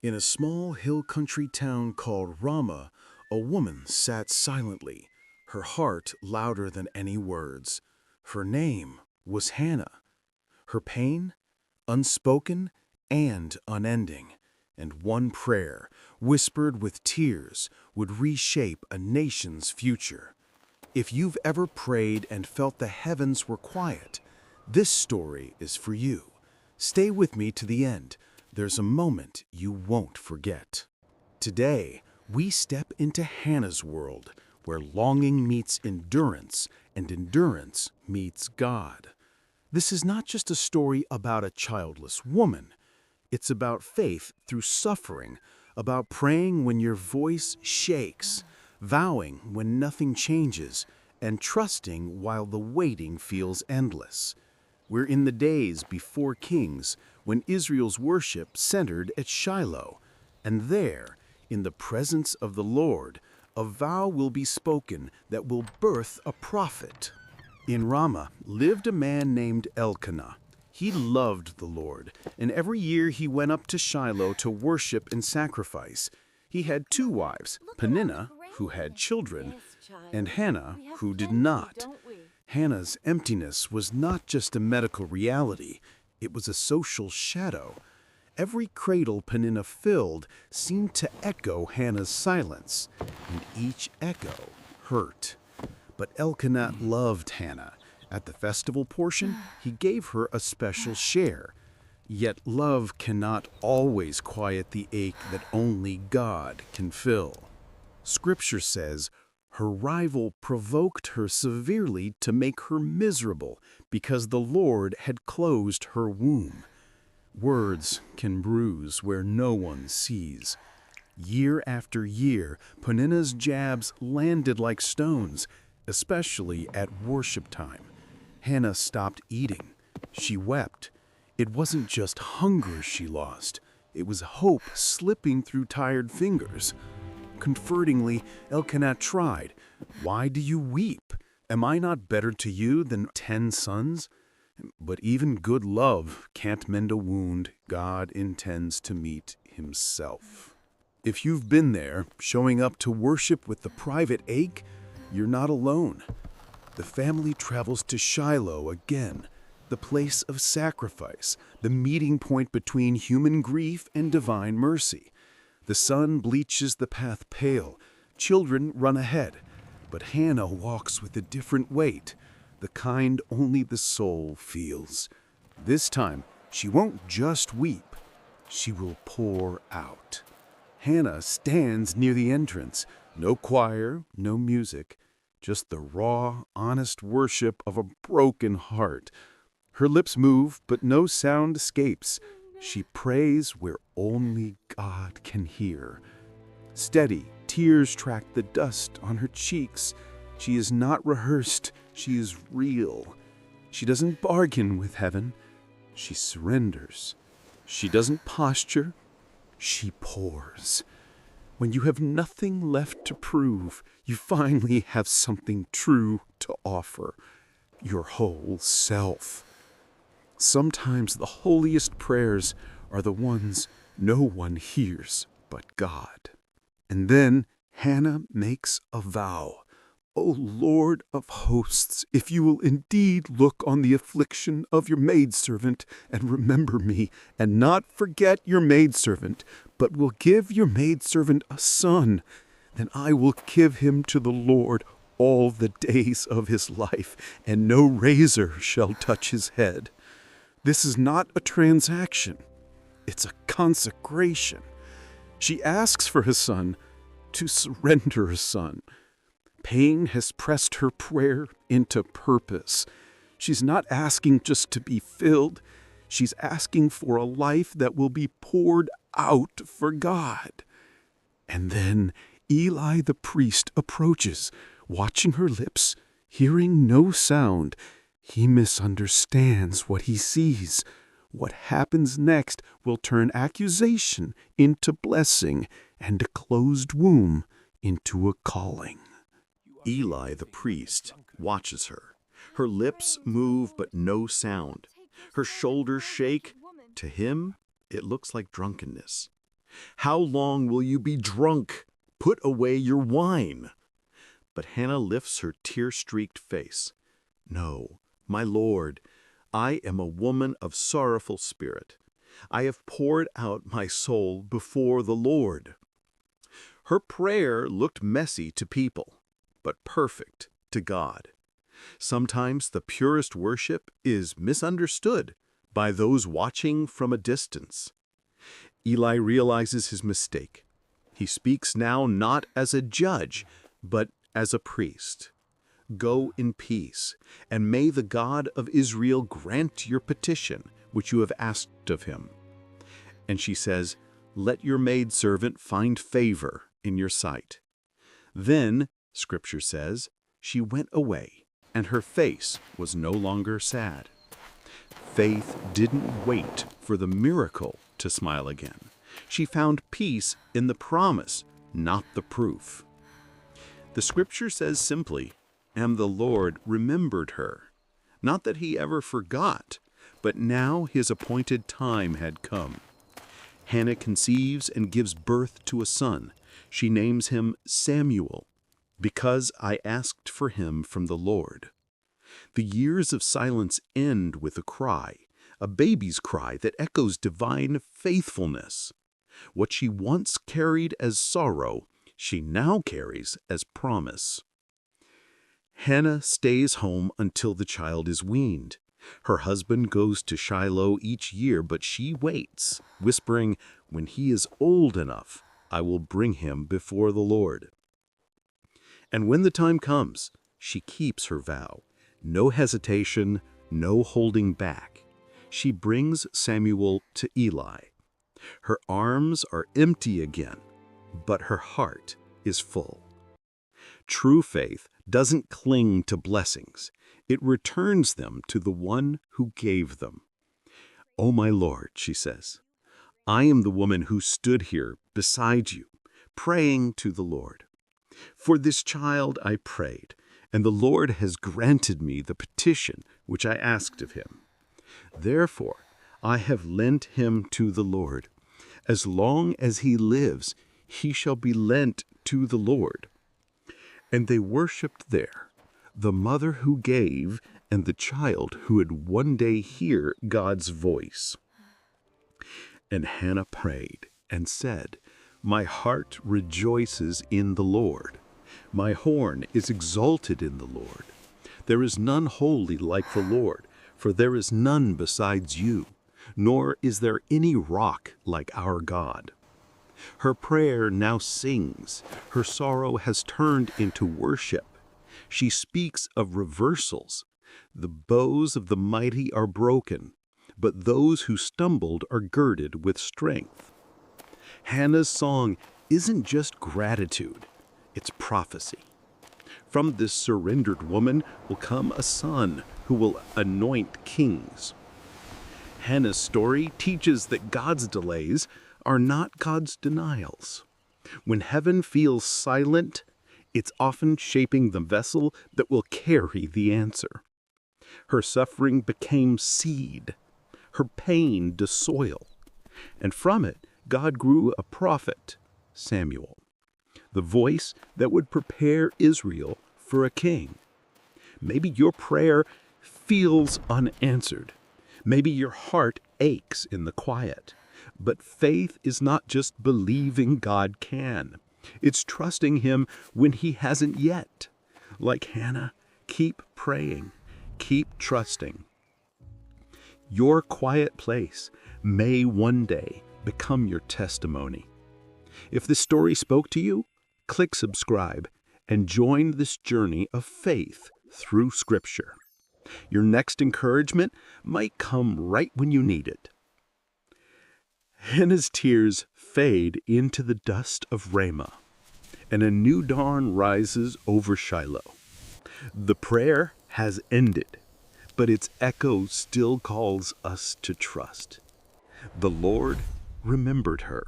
In a small hill country town called Ramah, a woman sat silently, her heart louder than any words. Her name was Hannah. Her pain, unspoken and unending, and one prayer, whispered with tears, would reshape a nation's future. If you've ever prayed and felt the heavens were quiet, this story is for you. Stay with me to the end. There's a moment you won't forget. Today, we step into Hannah's world, where longing meets endurance and endurance meets God. This is not just a story about a childless woman. It's about faith through suffering, about praying when your voice shakes, vowing when nothing changes, and trusting while the waiting feels endless. We're in the days before kings, when Israel's worship centered at Shiloh, and there, in the presence of the Lord, a vow will be spoken that will birth a prophet. In Ramah lived a man named Elkanah. He loved the Lord, and every year he went up to Shiloh to worship and sacrifice. He had two wives, Peninnah, who had children, and Hannah, who did not. Hannah's emptiness was not just a medical reality, it was a social shadow. Every cradle Peninnah filled seemed to echo Hannah's silence, and each echo hurt. But Elkanah loved Hannah. At the festival portion, he gave her a special share. Yet love cannot always quiet the ache that only God can fill. Scripture says, her rival provoked her severely to make her miserable because the Lord had closed her womb. Words can bruise where no one sees. Year after year, Peninnah's jabs landed like stones, especially at worship time. Hannah stopped eating. She wept. It wasn't just hunger she lost. It was hope slipping through tired fingers. Comfortingly, Elkanah tried. Why do you weep? Am I not better to you than 10 sons? But even good love can't mend a wound God intends to meet himself. If you've been there, showing up to worship with the private ache, you're not alone. The family travels to Shiloh again, the place of sacrifice, the meeting point between human grief and divine mercy. The sun bleaches the path pale, children run ahead, but Hannah walks with a different weight, the kind only the soul feels. This time, she won't just weep, she will pour out. Hannah stands near the entrance, no choir, no music, just the raw, honest worship of a broken heart. Her lips move, but no sound escapes. She prays where only God can hear. Steady, tears track the dust on her cheeks. She is not rehearsed, she is real. She doesn't bargain with heaven, she surrenders. She doesn't posture, she pours. When you have nothing left to prove, you finally have something true to offer, your whole self. Sometimes the holiest prayers are the ones no one hears but God. And then Hannah makes a vow. O Lord of hosts, if you will indeed look on the affliction of your maidservant and remember me, and not forget your maidservant, but will give your maidservant a son, then I will give him to the Lord all the days of his life, and no razor shall touch his head. This is not a transaction, it's a consecration. She asks for his son to surrender a son. Pain has pressed her prayer into purpose. She's not asking just to be filled. She's asking for a life that will be poured out for God. And then Eli the priest approaches, watching her lips, hearing no sound. He misunderstands what he sees. What happens next will turn accusation into blessing and a closed womb into a calling. Eli the priest watches her. Her lips move but no sound. Her shoulders shake. To him, it looks like drunkenness. How long will you be drunk? Put away your wine." But Hannah lifts her tear-streaked face. "No, my Lord, I am a woman of sorrowful spirit. I have poured out my soul before the Lord." Her prayer looked messy to people, but perfect to God. Sometimes the purest worship is misunderstood by those watching from a distance. Eli realizes his mistake. He speaks now not as a judge, but as a priest. "Go in peace, and may the God of Israel grant your petition, which you have asked of him." And she says, "Let your maidservant find favor in your sight." Then, Scripture says, she went away, and her face was no longer sad. Faith didn't wait for the miracle to smile again. She found peace in the promise, not the proof. The Scripture says simply, "And the Lord remembered her." Not that he ever forgot, but now his appointed time had come. Hannah conceives and gives birth to a son. She names him Samuel, "because I asked for him from the Lord." The years of silence end with a cry, a baby's cry that echoes divine faithfulness. What she once carried as sorrow, she now carries as promise. Hannah stays home until the child is weaned. Her husband goes to Shiloh each year, but she waits, whispering, "When he is old enough, I will bring him before the Lord." And when the time comes, she keeps her vow. No hesitation, no holding back. She brings Samuel to Eli. Her arms are empty again, but her heart is full. True faith doesn't cling to blessings. It returns them to the one who gave them. "Oh, my Lord," she says, "I am the woman who stood here beside you, praying to the Lord. For this child I prayed, and the Lord has granted me the petition which I asked of him. Therefore, I have lent him to the Lord. As long as he lives, he shall be lent to the Lord." And they worshipped there, the mother who gave and the child who would one day hear God's voice. And Hannah prayed and said, "My heart rejoices in the Lord. My horn is exalted in the Lord. There is none holy like the Lord, for there is none besides you, nor is there any rock like our God." Her prayer now sings. Her sorrow has turned into worship. She speaks of reversals. The bows of the mighty are broken, but those who stumbled are girded with strength. Hannah's song isn't just gratitude, it's prophecy. From this surrendered woman will come a son who will anoint kings. Hannah's story teaches that God's delays are not God's denials. When heaven feels silent, it's often shaping the vessel that will carry the answer. Her suffering became seed, her pain the soil, and from it God grew a prophet, Samuel, the voice that would prepare Israel for a king. Maybe your prayer feels unanswered. Maybe your heart aches in the quiet. But faith is not just believing God can. It's trusting him when he hasn't yet. Like Hannah, keep praying, keep trusting. Your quiet place may one day become your testimony. If this story spoke to you, click subscribe and join this journey of faith through Scripture. Your next encouragement might come right when you need it. Hannah's tears fade into the dust of Ramah, and a new dawn rises over Shiloh. The prayer has ended, but its echo still calls us to trust. The Lord remembered her.